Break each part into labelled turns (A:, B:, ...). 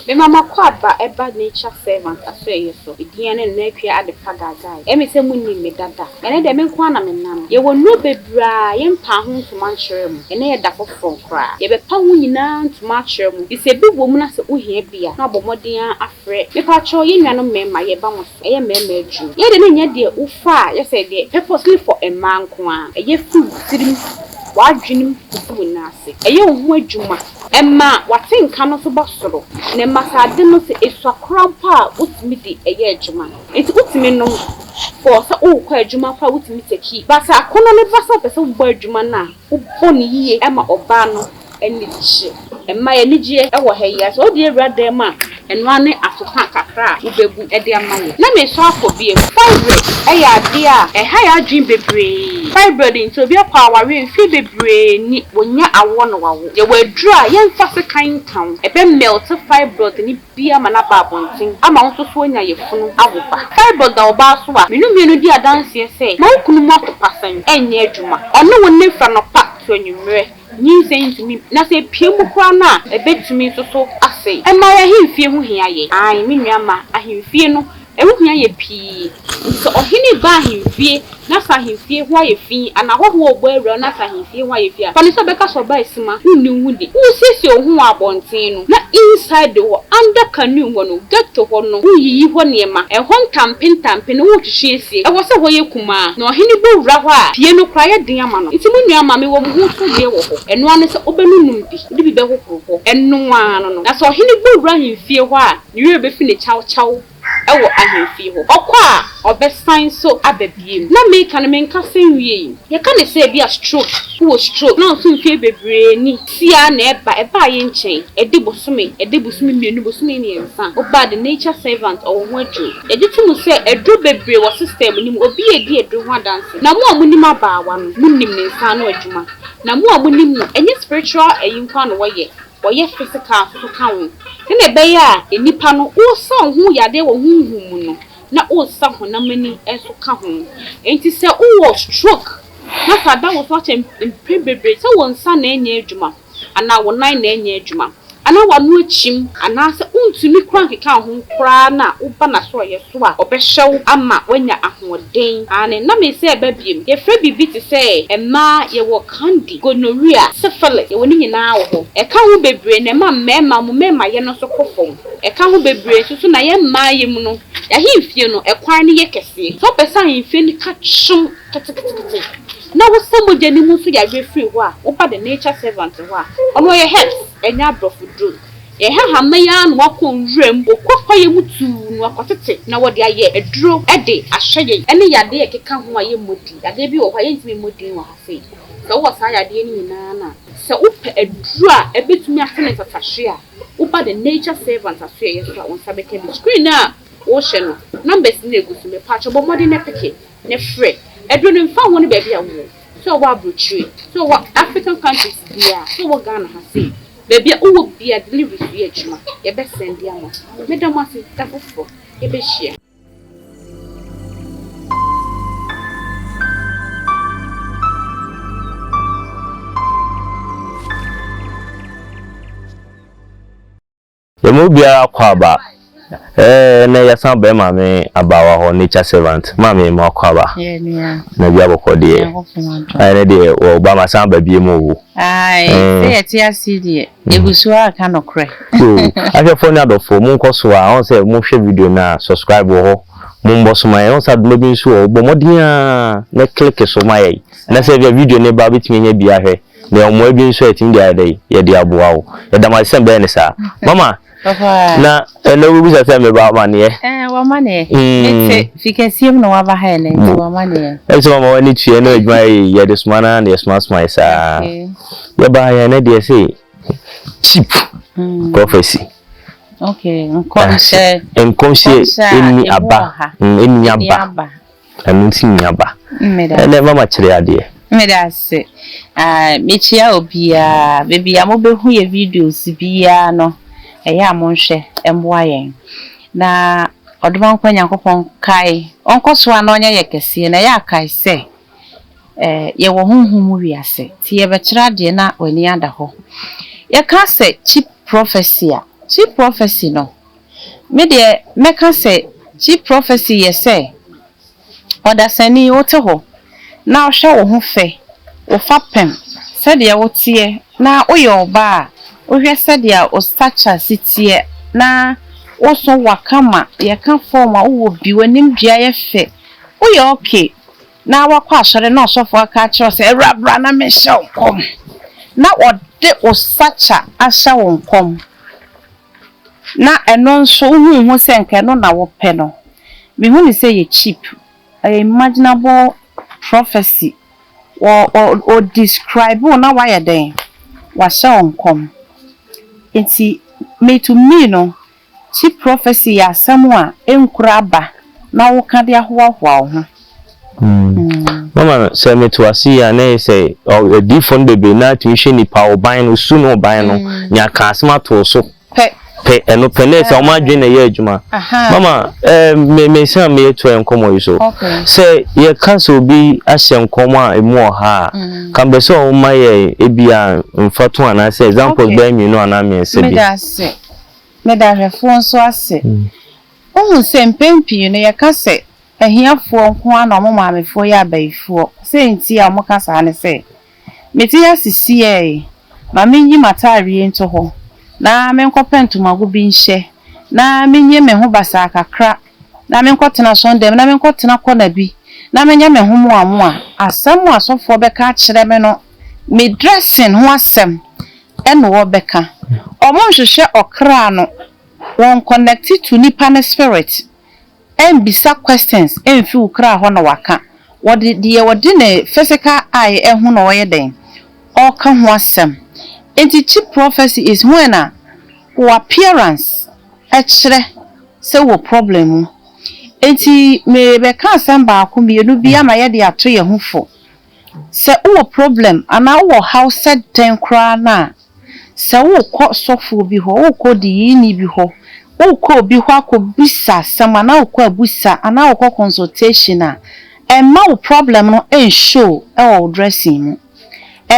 A: Me mama kwaba eba nature servant aswe so. Idiane na kwa ade pagagai. Emi se munni me dada. Ene de me kwa na me nam. Ye wonu bebra ye mpa ho ntuma nkyere mu. Ene ye da foforo kra. Ye be pa ho nyina ntuma akyere mu. Ise bi wo mu na se ohia bia. Na bomoden afre. Me pa cho ye nuanom mema ye ba mo so. Eye mema adwu. Ye de ne nya de ufa ye se de purposely for a man ko a. Eye fu tirim wadwenim kufu nase. Eye ho adwuma. Emma watenka no so bosoro. Ne masade no se eswakrampa utimi di eye adwuma. Enti utimi no for sa o kwa adwuma fa utimi teki. Basa akono ne basa pese wo bo adwuma na wo boni yiye ema oba no eni chi. Emma ye nigye e wo ha yi so de ewrade ma eno ane asoka kakra ubebu e de amaye. Na me so afobie fibroid e ya de a e ha ya adwin bebre. Fibroid nti obi akwa aware mfi bebre ni wonya awo no wawo. Ye wadru a ye mfa se kan kan e be melt fibroid ni bia ma na ba bontin ama nso so nya ye funu awoba. Fibroid da oba so a menu di adanse se ma kunu mo topasan enye adwuma. Ono wonne fra no pa so anwumre. Ni sentimi na se piemu kwa na ebetumi so ase ema ya himfie hu hia ye ai me nuama ahimfie no ehu hia ye pi so ohini ba ahimfie na sa ahimfie hu aye fi ana hoho ogbo ewra na sa ahimfie hu aye fi pani so beka so ba esima hu di usisi ohu abonten no na inside the under canoe ho no get ho no uyiyi ho niema e ho ntampe no wuhwehwe esie e wo se ho ye kuma na ohini bo wura ho a pie no kra ye den ama no nti me nuama me wo mu so ye wo ho eno ane se obenunum di be hohoro eno ano no na so ohini bo wura ahimfie ho a niwe be fi ne chaw ewo ahemfie ho okwa obesan so ababiem na me kan me nka senwie ye kan se bia stroke wo stroke na so mfie bebre ni sia na eba ye nchen edi bosome mienu bosome ni ensa oba the nature servant o ho adru ejitum se edru bebre wo system ni obi edi edru ho dance na mo amunim abaawa no munim ne nsa no adwuma na mo amunim no enye spiritual eyinkwa no woye physical so kan ne be ya enipa no wo san hu yade wo hunhum no na wo san ho na mani enso ka ho enti se wo stroke na sada wo so bebre se wo nsa na enye adwuma ana wo nan na enye adwuma ana wanu achim ana se untumi kran keka ho kra na wo ba na so ye so a obehyew ama wanya ahoden ane na me se babiem ye fra bibi ti se emma ye wo candy gonorrhea syphilis ye woni nyina wo ho e ka ho bebre na ma mema ye no so kofom e ka ho bebre so na ye ma ye mu no ya himfie no e kwan ne ye kese so pesa himfie ni ka chum kete na wo samo jeni mu so ya refree ho a wo ba the nature servant ho a ono ye herbs enya brofudru ye ha ya no wakon wrem okwa ye mutu no akotete na wo de aye eduro ede ahye ene yade ye keka ho aye modi yade bi wo hwa ye ntimi modi wo hafe so wo sa yade ni nyina na se upe eduro a ebetumi atene tatahwe a wo ba the nature servant aso ye so a won sabeke bi screen na wo hye no numbers na egusu me pa chobo modi na peke ne free eduro no mfa ho ne ba bia wo so wa brochue so wa African countries bia so wa Ghana ha say baby o bia delivery free adwuma ye be send dia mo medam ase tafofo ye be share
B: yemo bia kwaba na yasan be ma me abawa ho nature servant ma me ma kwaba na bia bokode na de o ba ma san ba bia mo wo
C: say ti asidi egusu aka no kre
B: so afi fo na do fo mun ko so a on say mo hwe video na subscribe ho mun bo so ma on sa do bi so bo modia na click so ma yi na say video ne ba bitimi nya bia hwe na o mo bi so etin dia dai ye dia boa wo ye da ma sem be ne sa mama na we bisa say me ba mane
C: wa mane fikasiem no wa ba ha ne wa mane
B: so mama wani tue na adwuma ye de smana na ye smart sa ye ba ya na de say cheap prophecy
C: okay
B: enkomse eni aba eni aba anunti nyaba ene mama kire ade
C: me da se mechia obia baby amobehu ye videos bia no eya monhwe emboa yen na odoma nkwa Nyankopon kai onkoso ana onya ye kese na ya kai se ye wo honhom wiase ti ye be kira de na oni ada ho ye ka se cheap prophecy cheap prophecy no. Me de meka say cheap prophecy ye say. Oda sani wote ho. Na ohwe wo ho fe. Wo fa pem. Said ya wotie na oye oba. Ohwe said ya o stature sitie na woso wakama ye kan form a wo bi wanim dua ye fe. Oye okay. Na wakwa asore na osofo aka kire say erabra na me hye kom. Na ode o stature ahya wo kom. Na eno nso hu se nka no na wo pe no. Me hu ni say ye cheap. Imaginable prophecy or describe na why den wa sha onkom enti me to me no cheap prophecy ya samwa enkura ba na wo ka de ahoahoa ho
B: mama say me to asi ya na say o different baby na to hwe ni pa oban no su no oban no nya ka asma to so pe eno pele se o ma dwen na ye adwuma mama me say me to enkomo yiso say ye cancel bi ahye enkomo a emu oha kan be so o ma ye ebia mfato ana say example ba mi no ana me se bi
C: me da hwefo nso ase ohun se mpempi no ye ka se ahiafo nko ana mo maamefo ya abaifo se nti a mo ka sa ne se meti ya sisi e ma menyi matare nto ho na menkopentuma go bi nhye na menye me ho basa kakra na menkotena sondem na menkotena kona bi na menye me ho mo a asem asofo beka kire me no me dressing ho asem eno wo beka omo hwehwe okra no won connected to nipa na spirit and bisa questions and feel cry ho na waka what the ne physical eye hu na wo den all kan ho asem enti cheap prophecy is when appearance a chere say wo problem enti me be kan asem ba ko mienu bia ma ye de ato ye hu fo say wo problem ana wo house set ten kra na say wo ko sofo bi ho wo ko di ni bi ho wo bi ho akobisa sama na wo abusa ana wo consultation a ma wo problem no show e dressing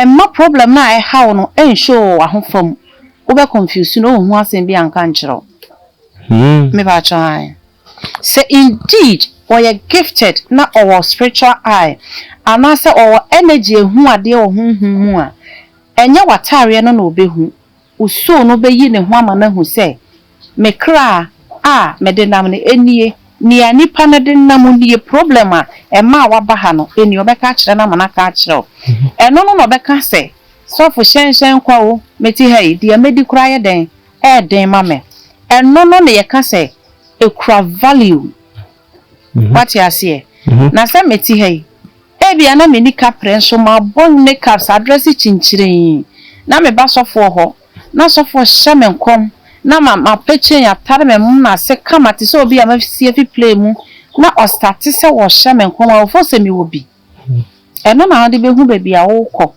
C: ma problem na how no show ahofam wo be confuse no hu asem bi anka nchiro me ba try say indeed we are gifted na our spiritual eye ana say our energy hu ade wo mu a enye watare no na obehu uso no be yi ne ho ama na hu say me kra me de nam ne enie ni anipa na de nam ni problem a ma waba ha no eni obeka kire na mana ka kire eno no obeka se sofo hyen kwa wo meti hai dia medi kra ye den den ma me eno no ne ye ka se ekura value what you see na se meti hai bia na me ni kapre nso ma bon makeups address chinchire na me ba sofo ho na sofo hye me nkom na ma peche ya tare me na se kama ti so obi ama sie fi play mu na o start se wo hye me nkom a fo se mi obi eno na ade be hu ba bia wo kọ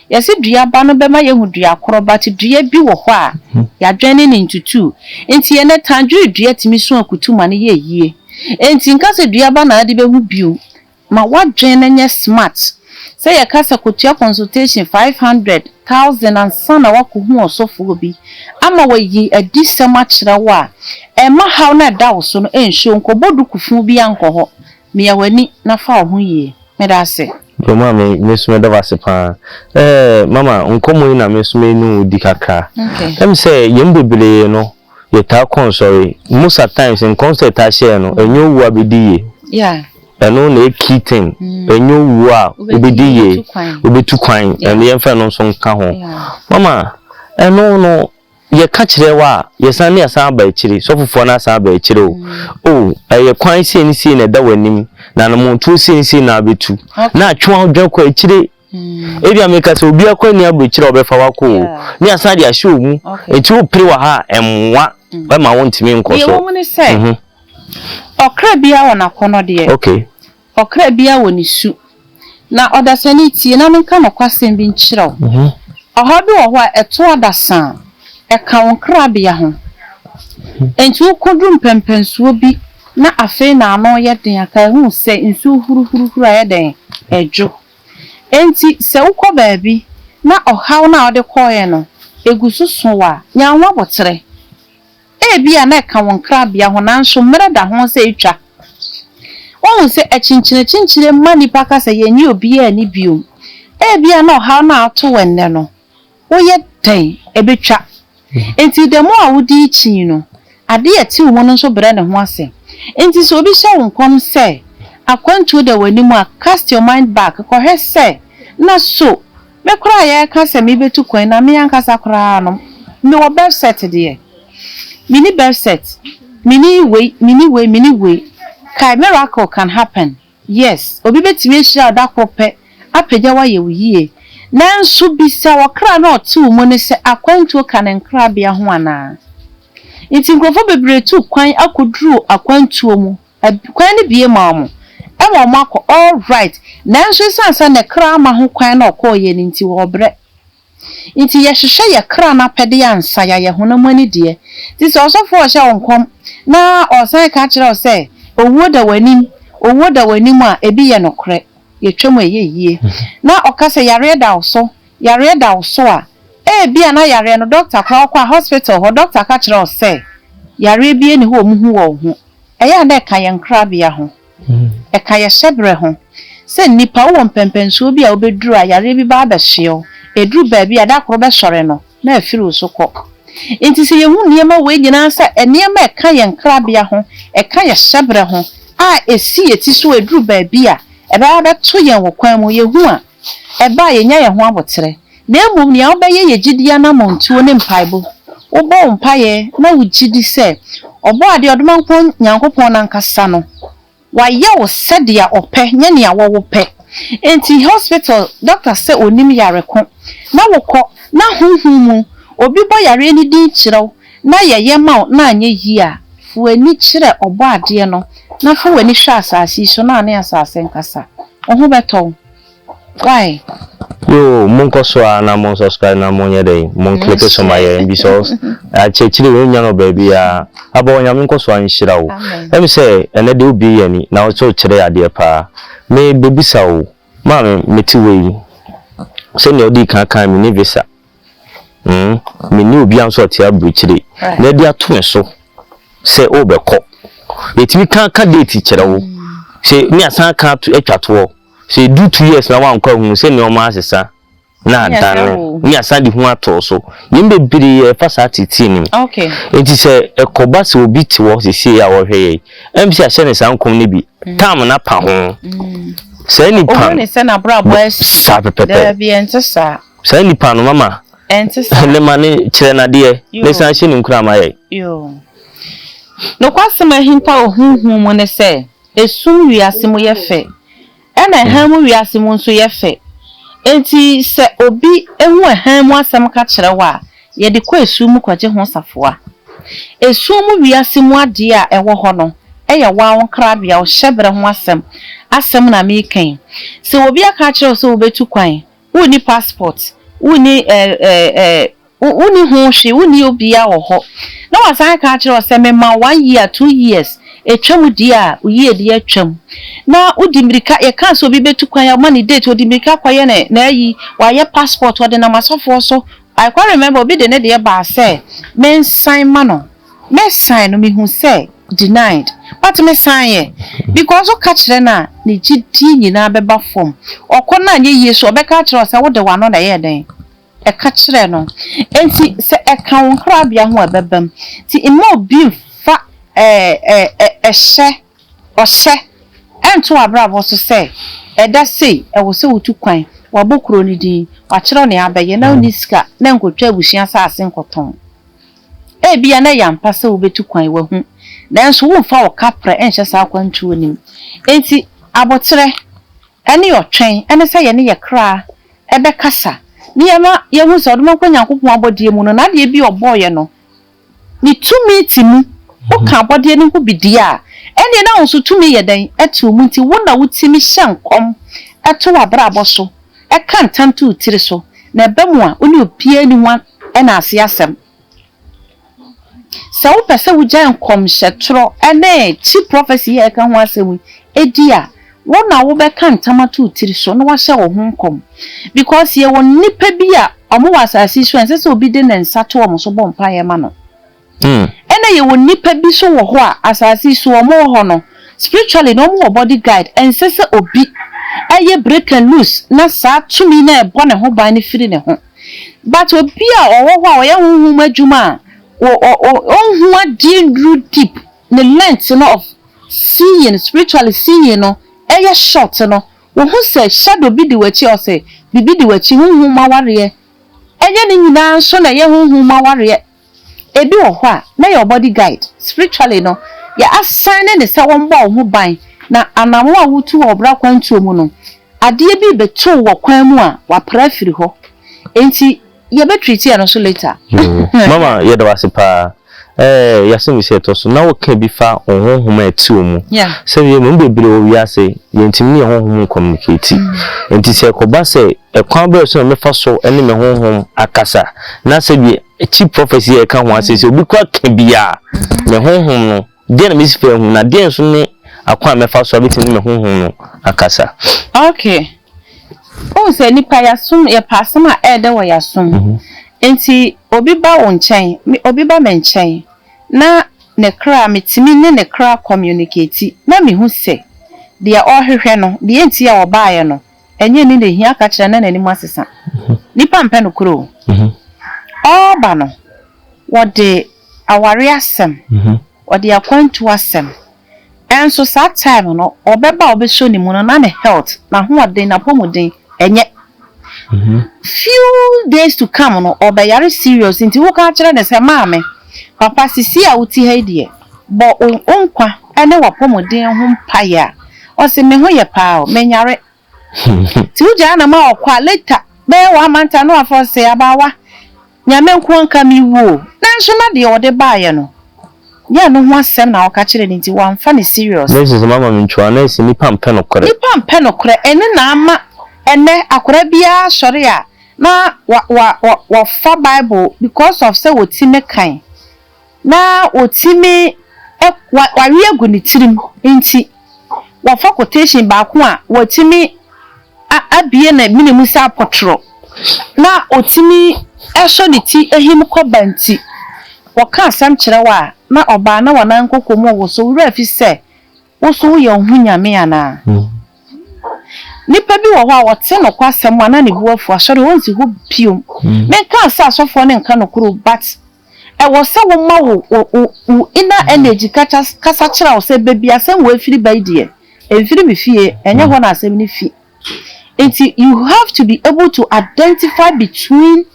C: yesi dua ba no be ma ye hu dua koro ba ti dua bi wo ho a ya dwane ni ntutu enti ye ne tanju dua ti mi so akutu ma ne ye yie enti nka se dua ba na ade be hu bio ma wa dwane nye smart say ya kasa kutua consultation 500,000 and sana wako hu osofo bi ama wayi adisema kire wa ma haw na da so no ensho nkobodu kufu bi anko ho me ya wani na fa ho yie me da se
B: mama me sume da wase pa mama nkomo na me sume nu di kakra em say yem bebele no ye ta sorry most of times in concert a share no enyo wu abedi
C: yeah
B: eno na ekitin enyo wu a obedi ye obetu kwan en ye mfa no so nka ho mama eno no ye ka kire wa ye san ne asan ba kire so fofo na asan ba kire o ye kwan se ni se na da wanim na no montu se ni na abetu na atwa odwa kwa kire ebi ameka se obi akwa ni abekire obefa wako ni asan dia hye omu enti o pire wa ha emwa ba ma wontimi nko so
C: okra bia wona kono de
B: okay
C: okra bia woni su na odasani tie na menka no kwasem bi nkyiraw ohobi wo ho a eto odasan e ka wonkra bia ho enti ukodum pempensuo bi na afei na ano ye den aka hu se nsu huru a ye den ejo enti se ukọ baabi na ohaw na ode koye no egusu so wa nyanwa botere Bia na ka won krabia ho nanso mmerɛ da ho sɛ etwa won sɛ chinchire mani paka sɛ ye ni obi a ni biom bia na ɔha na ato wenne no wo ye den ebetwa enti demo a wodi chi no ade ati wo no so brɛ ne ho ase enti so obi hyɛ wonkom sɛ akwantu da wani mu a cast your mind back ko hwɛ sɛ na so me kora ye ka sɛ me betu kwan na me ankasa kora no me wo best set de mini best set mini way kai miracle can happen yes obi betimi ehira da krope apagya wa ye wiye nanso bisa wakra na otu mu ne se akwantu kan nkra bia ho ana nti nkrofo bebre tu kwan akoduru akwantu mu kwan ne bie ma mo e mo makọ all right nanso sansa ne kra ma ho kwan na okoye ni nti wo bre nti ye hwehwe ye kra na pede ya nsa ya ye honam ani de ti so osofo o hye wonkom na osan ka kire o se owo da wanim a ebi ye nokre ye twam yeye na okase yare da oso a bia na yare no doctor kwa kwa hospital ho doctor ka kire o se yare bi eni ho omuhu wo ho eya na ka ye nkra bia ho ka ye shebre ho se nipa wo mpempenso bi a obeduru a yare bi ba behye eduru ba bi ada kro be sore no na afiri so kọ enti se ye hu niema we nyina sa niema e ka ye nkra bia ho e ka ye shebre ho a esi eti so eduru ba bi a e ba be to ye wo kwan mu ye hu a e ba ye nya ye ho abotere na emum ne oba ye gidia na montuo ne mpaibo wo bo mpaye na wo gidi se obo ade odomankon nyankopon na nkasa no wa ye wo sedia ope nya ne awo wo pe enti hospital doctor say onim yare ko na wo ko na hunhumu obi bo yare ni din kirew na ye ma na anya yi a fu ani kire obo ade no na fu wani hwa asase so na ne asase nkasa ohu beto why
B: yo monko so na mon subscribe na mon yede mon click so my because chechiri we nya no baby a aba onya monko so anhira wo let me say ene de obi yani na o cho kire ade pa me bebisa wo ma me ti we se ne odi kan me ni visa me ni obi an so te abruchire na de ato so se o be ko etimi kan date kire wo se mi asan kan atwato se do 2 years na wan kwa hu se ne o ma asesa na dan mi asan di hu ato so yimbe biri fasa titi ni
C: okay
B: enti se ekoba se obi ti wo se se ya wo hwe mc a shene san kom ne bi tam na pa ho se ni pa
C: o ne se na bra boys
B: sa pepe
C: da bi entesa
B: se ni pa no mama entesa le mane kire na de ne san hye ni nkura ma ye
C: yo no kwasema hinta ohunhun mo ne se esum wiase mo ye fe ena han mo wiase mo nso ye fe enti se obi ehu han mo asem ka kire wa ye de kwa esum kwaje ho safoa esum wiase mo ade a ewo ho no eya wa won krabia o shebre ho asem na me kan se obi aka kire so obetu kwan woni passport woni woni ho hwe woni obi a wo ho na wasan ka kire se me ma 1 year 2 years etwam di a uye di atwam na udimirika ye kan so bi betu kwan ya mani date udimirika kwaye na ayi wa ye passport ode na masofo so I can remember obi de ne de ba say men sign mano me sign no me hu say denied but me sign ye because o ka kire na ne gidi nyina beba form okona anye yesu obeka kire say wo de wa no na ye den e ka kire no enti se e ka won kra bia ho abebam ti imo bi fa ose ento abrabo so say eda sei e wo se wotu kwan wabokro ni din wa kire ne abeye na uniska na nkotwa abusia saase nkoton bia na yampa se obetu kwan wa hu nanso wo fa wo kapre enhye sa kwantuo nim enti abotere ene otwen ene se ye ne ye kra ebe kasa niema ye hu so dum kwanya nkopon abodie mu no na de bi oboye no ni tumi timu o ka abodie ne ho bidie a ene na won so tumi ye den etu mu nti wo na wutimi hyankom eto abrabo so e kan tantu tiri so na ebemu a oni opie ni wan e na ase asem sa wo pese wo gyan kom hyetrɔ ene chi prophecy e ka ho asem edi a wo na wo be kan tamatu tiri so no wa hye wo ho kom because ye won nipa bi a omo wasasi so ense se obi de nensa to omo so bompa ye ma no ena ye woni pa bi so wo ho a asase so wo mo ho no spiritually no mo body guide and sese obi aye break and loose na sa tumi na ebo ne ho ban ne firi ne ho but obi a owo ho a ye honhum adwuma hu adi deep the length no of seeing spiritually seeing no aye short no wo hu say shadow bi di wachi o say bibi di wachi honhum maware enye ni nyina so na ye honhum maware ebi wo ho a na your body guide spiritually no ya assign ne se won ba wo ban na anamo a wutu obra kwantuo mu no ade bi beto wo kwan mu a wa prafiri ho enti ye be treat ya no so later
B: mama ye da wase pa yasemi se to so na wo ka bi fa honhom atuo mu se ye mu bebre wo wiase ye ntimi ne honhom communicate enti se ko ba se ekwan be so me fa so ene me honhom akasa na se bi chief prophecy e ka ho ase se obi kwa ka bia me honhom no de na me sifa hu na de so ne akwa me fa so abetini me honhom no akasa
C: okay o se nipa yasum ye pasama e de wo yasum enti obi ba won chen obi ba me nchen na ne kra metimi ne kra communicate na me hu se de ohwehwe no de enti ya obaye no enye ni ne hia ka kire na nani mu asesa nipa mpe no kro oba no wode aware asem wode akwantu asem enso sa time no obeba obesho ni mu no na ne health na ho ode na pomodin enye few days to come no obayare serious nti wo ka kire ne se maame papa sisi a uti haidie bo onkwa ene wapomodin ho mpaya o se me ho ye pa o menyare ti uja na ma okwa later be wa manta no afọ se abawa nyame nko nka mi wo nanso na de ode baaye no ya no ho asem na oka kire nti wa mfa ne serious
B: this is mama minchwa na isi nipa mpe no kore
C: ene na ama ene akora bia sori a na wa fa bible because of say wotime kan na wotime wa wiegu ni tirim enti wa fa quotation ba ko a wotime abie na minimu sa potro na otimi eso ni ti ehim ko banti waka asam kire wa na oba na wana nkokomu wo so wura fi se wo so ye ohunyame ana nipa bi wo ho a wote no kwa asam ana ne buafu asori wonzi ho piom menka asa asofo ne nka no kuro but e wo se wo ma wo ina energy kasa kire wo se bebi asem wo afiri baidie efiri mi fie enye ho na asem ni fi. You have to be able to identify between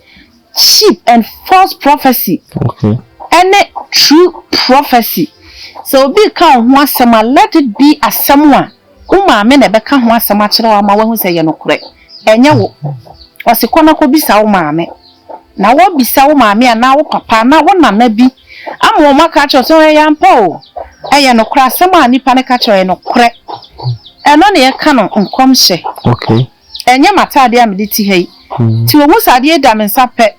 C: cheap and false prophecy.
B: Okay.
C: And true prophecy. So be can wasama, let it be as someone. Uma me nebe kan wasama chira ma wa say no correct. Enya wo. Wase kona ko bisa wo maame. Na wo bisa wo maame na wo papa na wo nana bi. Amo ma ka cho so yampa o. Eya no kra sama nipa ne ka cho no correct. Eno ne ye ka no nkom hye.
B: Okay.
C: Enye matade a me ti hei. Ti wo musade e da me nsape.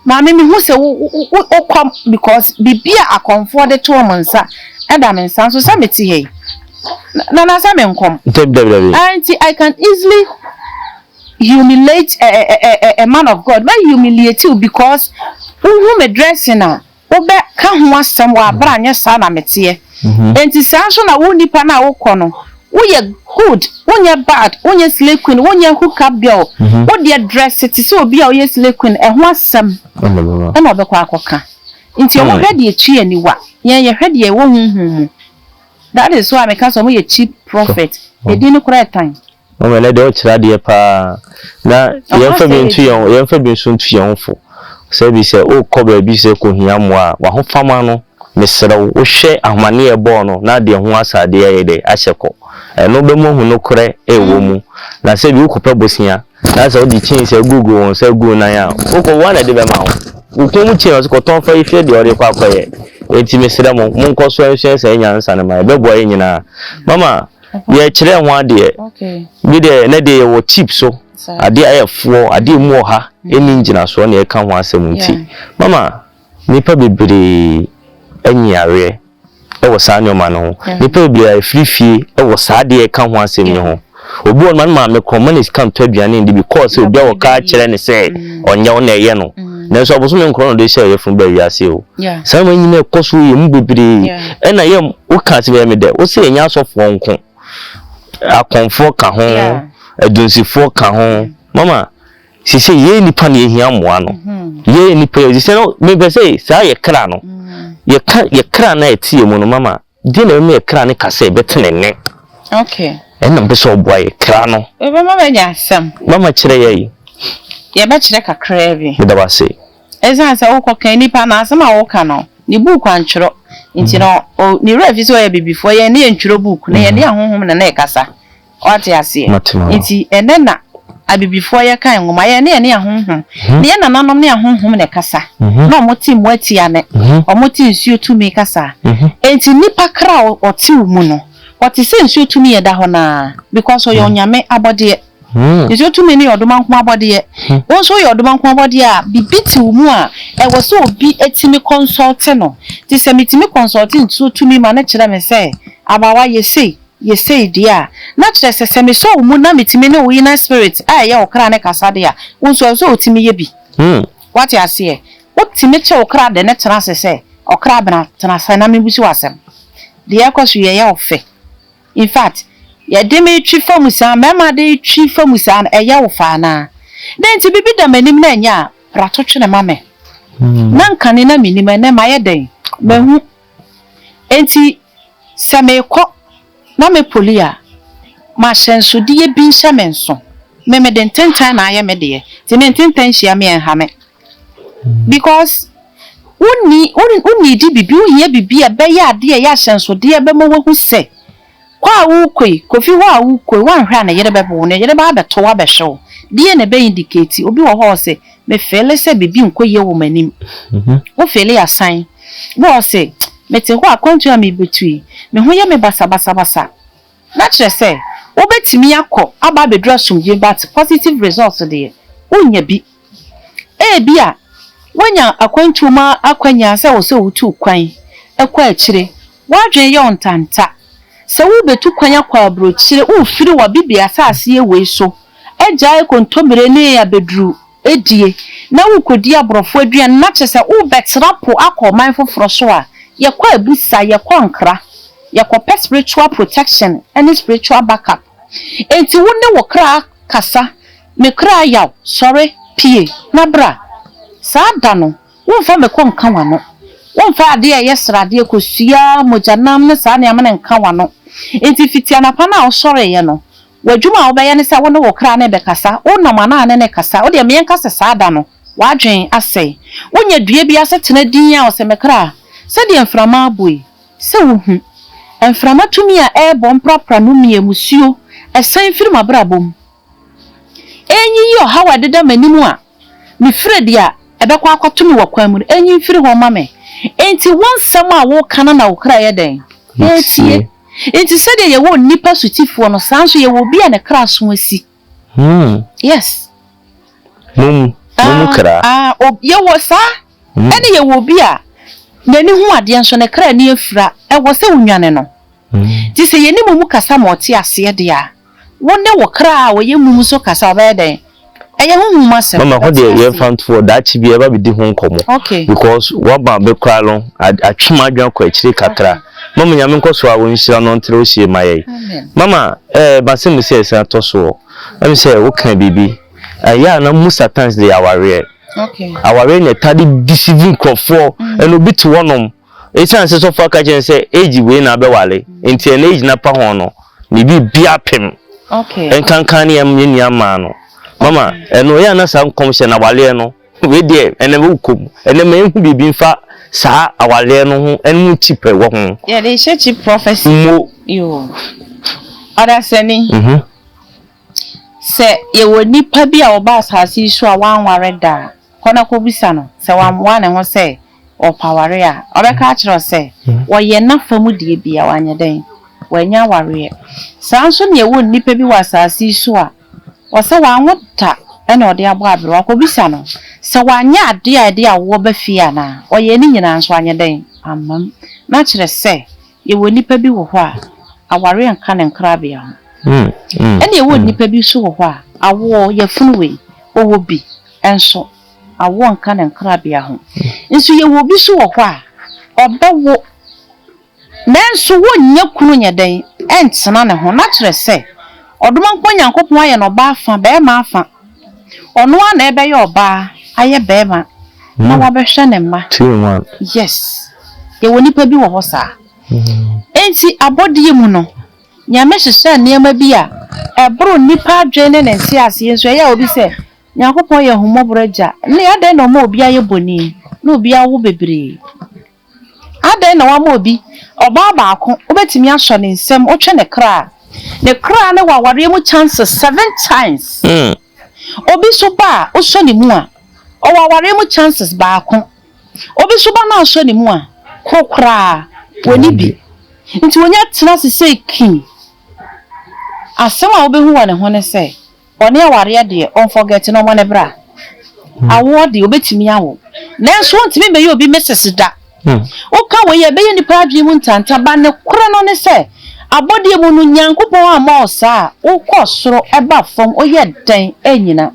C: Na me hu se wo kom because bibia akonfo de to mo nsa e da me nsa so se me ti hei. Na sa me nkom. I can easily humiliate a man of God. Why humiliate you because who me dressing na obe ka ho asem wa bra anya sa na metie. Enti sa so na wo nipa na wo kɔ no wo ye good wo ye bad wo ye slay queen wo ye hook up girl wo de dress it so obi a wo ye slay queen e ho asem e na obekɔ akoka nti wo hwede etui aniwa ye hwede e wo hunhum that is why me ka so mo ye cheap prophet e di no kora time
B: o me le de o kira de pa na ye fa bi nsu ntu ye ho fo se bi se o kɔ ba bi se ko hia mo a wa ho fama no mesra wo hwe ahmane e bo no na de ho asade ye de ahyeko no be mo hu no kore e wo mu na se bi ukopa bosia na se odi chin se google won se go na ya uko wana de be ma wo ko mu chin ko ton fa ife de ore kwa akoye enti mesra mo nko so ehwe se nyansa na ma be bo ye nyina mama ye kire ho ade
C: okay
B: bi de na de wo cheap so ade ayefo ade mu ha eni ngina so na e ka ho asem nti mama nipa bebere anyare e wo sa nyoma no nipa bia frifie e wo sa de e ka ho asem ne ho obi on man ma me come man is come to aduane ndi because obi wo ka kire ne se onye wo na ye no na so aboso me nkoro de share yefun ba wiase o sa man nyina ekoso ye mu bebre e na ye wo ka se be me de wo se nya asofo nko akonfo ka ho adunsifo ka ho mama sise ye nipa na ehia moa no ye nipa ye sise no me be say sa ye kra no ye kra na etie mu no mama di na me kra ne kasa betenene
C: okay
B: en na be so boy kra no
C: e be mama nya asem
B: mama kire ye
C: ye be kire kakra bi
B: me da ba say
C: eza sa wo kokan nipa na asem a wo ka no ni book antwero nti no ni refi so ye bibifo ye ne ntwero book na ye ne ahonhom na kasa oti ase nti ene na abibifo ye kan ngoma ye ne ahonhom ne ye nananom ne ahonhom ne kasa na omoti mwati ane omoti nsuo tumi kasa enti nipa kra oti mu no oti se nsuo tumi ye da ho na because oyo nyame abode nsuo tumi ne odomankoma abode wonso ye odomankoma abode a bibiti mu a e wo so obi etimi consult no ti se mitimi consult nsuo tumi ma na kire me se abawa ye say dia na kire se me so mu na mitimi ne wo na spirit a ye okra ne kasa dia wonso so otimi ye bi what you say otimi che okra de ne tena se okra bena tena sa na mebusi wasem de yakoso ye ofe in fact ye de me twi famusa mema de twi famusa na ye wo fa na den ti bibi da manim na nya prato twe ne mame na nkane na minim na ma ye den mahu enti se me ko na me polia ma shenso de ye bi nhyɛ menso me den tentan na aye me de ti me tentan hia me enha me because uni di bibi uye bibi be ya ade ya shenso de be mo wahu se kwa wu koi kofi wa wu koi wan hwa na yere be bo ne yere ba beto wa be hyew de ne be indicate obi wo ho se me fele se bibi nkoye wo manim wo fele ya san wo se me te ho akwantu a me betui me ho ye me basa na kire se wo betimi akọ aba bedra sumje but positive results de unya bi bi a wanya akwantu ma akwanya se wo se wutu kwan ekwa akire wadwen ye ontanta se wo betu kwanya kwa abrochire wo firi wa bibia asase ewe so eja ekontobere ne ya bedru edie na wo kodi abrofo aduan na kire se wo betrapo akọ man foforo so a ye kwa abusa ye kwa nkra ye kwa spiritual protection and spiritual backup enti wo ne wo kra kasa me kra yaw sorry pie na bra sada no wonfa me ko nka wano wonfa ade ye srade ekosua mojanam ne sa ne amane nka wano enti fitia na pa na osore ye no wadwuma obeye ne sa wo ne wo kra ne be kasa wonam ana ne kasa wo de me nkasa sada no wadwen asai wonya due bi asetena din a ose me kra se de mframa boy se wo hu mframa tumi a ebo mprapra no mie musuo esan firma brabom enyi yo hawa deda manimu a me fredi a ebekwa akwatumi wakwan mu enyi mfiri ho mame enti wonsam a wo kana na wo kra ye den etie enti se de ye wo nipa sutifo no sanso ye wo bia ne kra so asi yes
B: mum kra
C: ye wo sa ene ye wo bia nani hu ade nso ne kra ni afira e wo se unwane no ti se ye ni mu kasa ma oti ase de a wonne wo kra wo ye mu so kasa obeden eye hu mu masem
B: mama ho de ye fan for that chi bi e ba bi di ho nkomo because what ba be kra lo atwema adwan kwa akire kakra mama nyame nkoso a won hira no ntere o hie maye mama ba se mu se esa to so am say wo kan bibi ya na mu satans de aware aware ne tadi deceiving crofo and obi to wonom esan se so for ka chen say age we na be wale enti en age na pa ho no ni bi bia pem en kankan ne am ni ama no mama eno ya na sa nkom hye na wale no we de ene be ukom ene me hu bibi mfa sa awale no ho enu chipe wo ho
C: yeah they say cheap prophecy yo other sending se ye wo nipa bi a oba asase so a wanware da kona ko bisa no se wanwa ne ho se opaware a obeka a kire se wo ye na famu die bia wanye den wanya ware sanso ne wo nipa bi wasase so a wo se wanwota ene ode abo abro ko bisa no se wanya ade a wo ba fie ana wo ye ni nyina nso anye den amam na kire se ye wo nipa bi wo ho a aware nka ne nkra bia ene ye wo nipa bi so wo ho a awo ye funwe owo bi enso awon kan nkrabia ho nso ye wo bi so wo kwa obewo nanso wonnya kunu nya den entena ne ho na kire se odoma nkwa Nyankopon aye no ba afa be ma afa ono a na ebe ye oba aye be ma na wa be hwe ne ma
B: 2-1
C: yes ye woni pa bi wo ho sa enti abodie mu no nyame hyehyɛ nneɛma bi a ɛboro nipa adwene ne nsi ase nso ɛyɛ obi sɛ Nyankopɔn yɛ homɔboragya ne adɛn na ɔma obi ayɛ bɔni na obi awo bebree adɛn na wama obi ɔbaa baako obetumi asɔ ne nsɛm otwe ne kra ne waware mu chances 7 times obi so ba osɔ ne mu a ɔwaware mu chances baako obi so ba na osɔ ne mu a kokra woni bi nti wonya tena se sei king asema obehu wa ne ho ne se one aware de on forget no mo ne bra awo de obetimi awo nanso ontimi be ye obi message da oka wo ye be ye nipa adwe mu ntanta ba ne koro no ne se abode mu no Nyankopon ama osa ukọ soro eba fam oye den enyina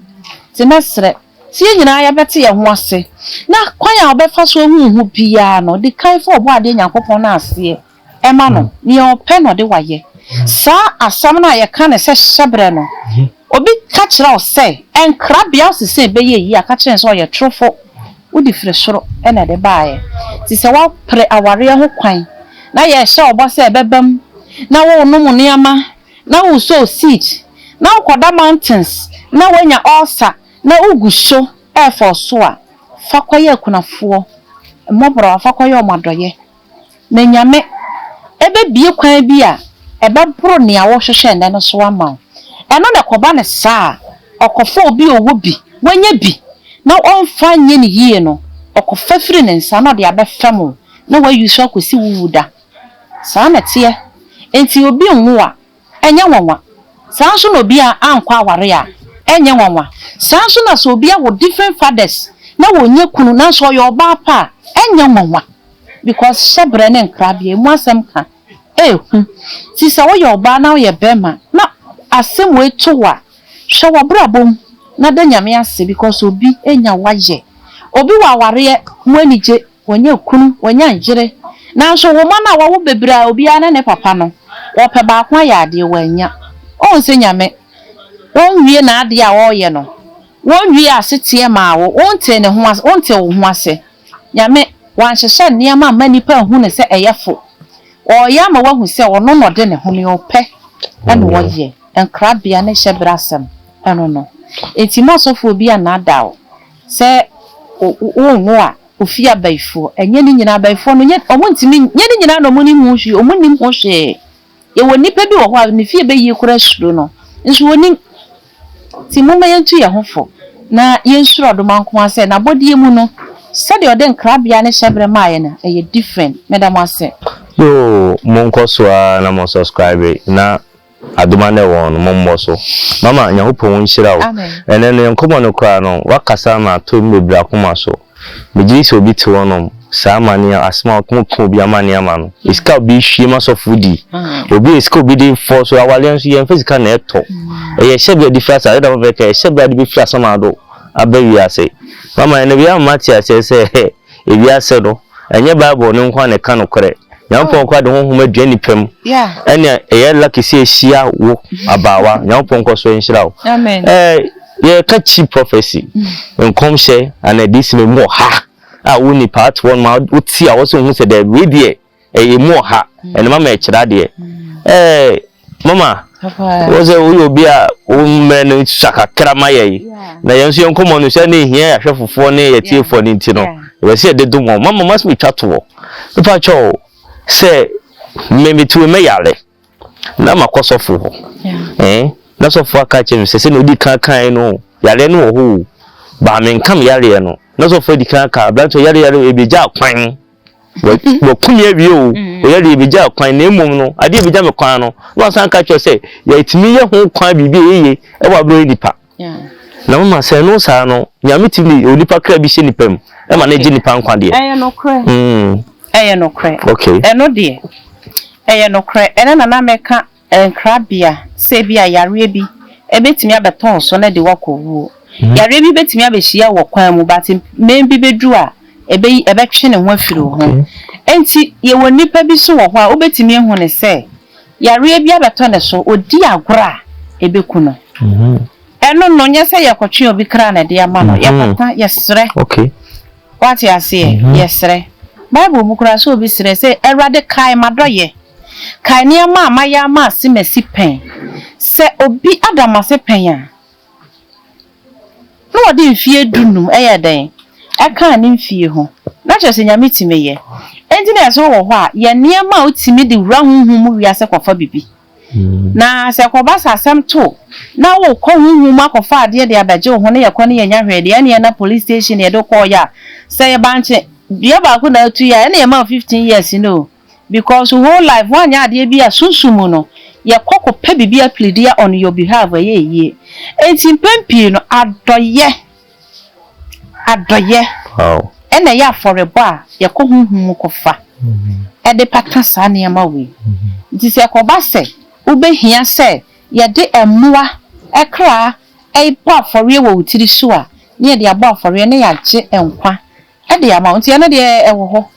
C: ti mesre ti enyina ya bete ye ho ase na kwan ya obefa so hu bia no de kan fo obo ade Nyankopon na ase ema no ni ope no de waye sa asam na ye kan se hyebre no obi ka kira o se enkrabia se be ye yi aka kire so ye trofo udi fire soro ena de baaye ti se wa pre aware ho kwan na ye hye obo se bebam na wo no mu niama na wo so seed na wo koda mountains na wanya ulcer na uguso for so a fa kwaye kunafo mmobro fa kwaye omadoye na nyame ebe bie kwan bi a ebe bro ne awo hwehwe nda no so ama eno ne koba ne saa okofo obi owo bi wanya bi na onfa nye ne yie no okofa firi ne nsa na de abefam na wayu so akosi wuwuda saa na tie enti obi nwa enye nwanwa saa nso na obi a ankwa aware a enye nwanwa saa nso na so obi a wo different fathers na wonye kunu na so yo ba pa enye nwanwa because shebre ne nkrabia mu asem ka ti sa wo yo ba na wo ye bema na asem we towa hwe wo brabom na da nyame ase because obi enya waye obi wa aware mu anije wonye kunu wonye anjire na so wo ma na wo bebra obi ana ne papa no wo pe ba kwa ya ade wanya o nse nyame won wie na ade a wo ye no won wie asetie ma wo won te ne ho won te wo ho ase nyame wan hyehye niam ma nipa hu ne se eyefo o ya ma wahu se ono no de ne ho ne ope ene wo ye enkrabia ne hyebrasem eno no enti masofo obi ana da o se wo a ofia baifo enye ni nyina baifo no nye omontimi nye ni nyina no muni mu hwi omuni mu hwe ye woni pa bi wo ho a ne fie be yi kura suro no nso woni ti mo mayentu ye hofo na yensuro do manko ase na bodie mu no se de ode nkrabia ne hyebre maaye na eye different medam ase
B: yo monkoso na mo subscribe na aduma ne won mombo so mama Nyankopon nhyira wo ene ne nkomo no kra no wakasa ma to mebra koma so megiri se obi te wonom saa mane asma ko obi amane ama no iska obi hwie ma so fudi obi iska obi dey for so awale nso ye physical na eto ye shebe di fasa e da mo veka shebe di bi fasa ma do abawi ase mama ene bia mati ase se ebi ase do enye bible ne nkwa ne ka no kore Nyampon kwa de honhom aduani pam ene ye lucky se ehia wo abawa Nyampon kwa so enhyira wo
C: amen
B: ye ka chi prophecy nkomhye ana this me mo ha a woni part 1 ma uti a wo so hu se de we de ye mo ha ene mama e kira de mama wo se wo obi a wo me no shaka krama ye na yenso yenkomo no se ne hia ya hwefofo ne ye tiefo ne nti no we se de dumo mama mas me twato pa cho se me tu me yale na makosofo ho na sofo aka che me se no di kan no yale no ho ba me nkam yale no na sofo di kan ka branto yale ebeja kwan wo kunya bi o yale ebeja kwan na emom no ade ebeja me kwan no no san ka che se ya itimi ye ho kwan bibi eye e wa bro nipa na mama se no sa no nyame timi onipa kra bi hye nipa mu e ma na ji nipa nkwa de
C: no kra eye no kra
B: okay
C: eno de eye no kra ena na meka enkrabia se bia yare bi ebetimi abeton so na de wakowu yare bi betimi abehia wo kwan mu but men bi bedu a ebe twe ne ho afiri ho enti ye woni pa bi so wo ho a obetimi ehu ne se yare bi abeto ne so odi agora ebeku no eno no nya se yakotwe obi kra na de ama no yakata yesre what you say yesre Bible mu kura so obi sere se erade kai madoye kai ne ama ya ma simesi pen se obi adamase pen a no odi mfie dunum eyeden aka ne mfie ho na chose nyame timeye enti na so wo ho a ye niam a otimi de wura hunhum mu wiase kofa bibi na se ko ba sasem to na wo ko hunhum akofa ade de abaje ho ne ye ko ne ye nya hwede ne na police station ye do ko ya se ye banche bia ba ko na tu ya ne ye ma 15 years no because whole life one ya ade bia sunsumu no ye kokko pe bibia plead on your behalf ye enti pempi no adoye wow ena ya forebo a ye ko hunhum kofa e de patasa ne ma we nti se ko ba se ubehia se ye de emua ekra e pa fore wo utiri so a ne de aba fore ne ya je enkwa e de ama nti ene de e wo ho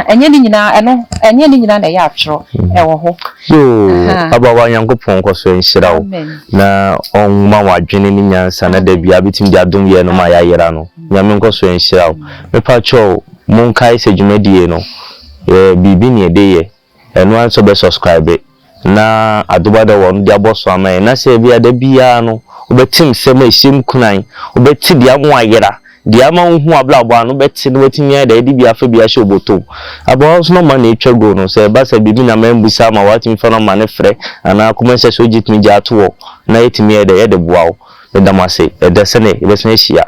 C: enye ni nyina eno enye ni nyina na ya atworo e wo ho
B: so abawa Nyankopon koso enhyira wo na onma wadwene ni nyansa na da bia bitim de adom ye no ma ya yera no nyame koso enhyira wo mepa cho monkai se dwumadie no bibi ne de ye eno anso be subscribe na adobada won de aboso amae na se bia da bia no obetim se ma esim kunan obeti dia mo ayera dia ma hu ablabo anu beti no wetimi ya da edi bia fa bia hye oboto abo so no ma na etwa go no se ba se bibi na membusa ma watimi fa no ma ne frɛ ana kuma se so jitimi ja to na etimi ya da ye de boawo da ma se e da se ne e be so ehia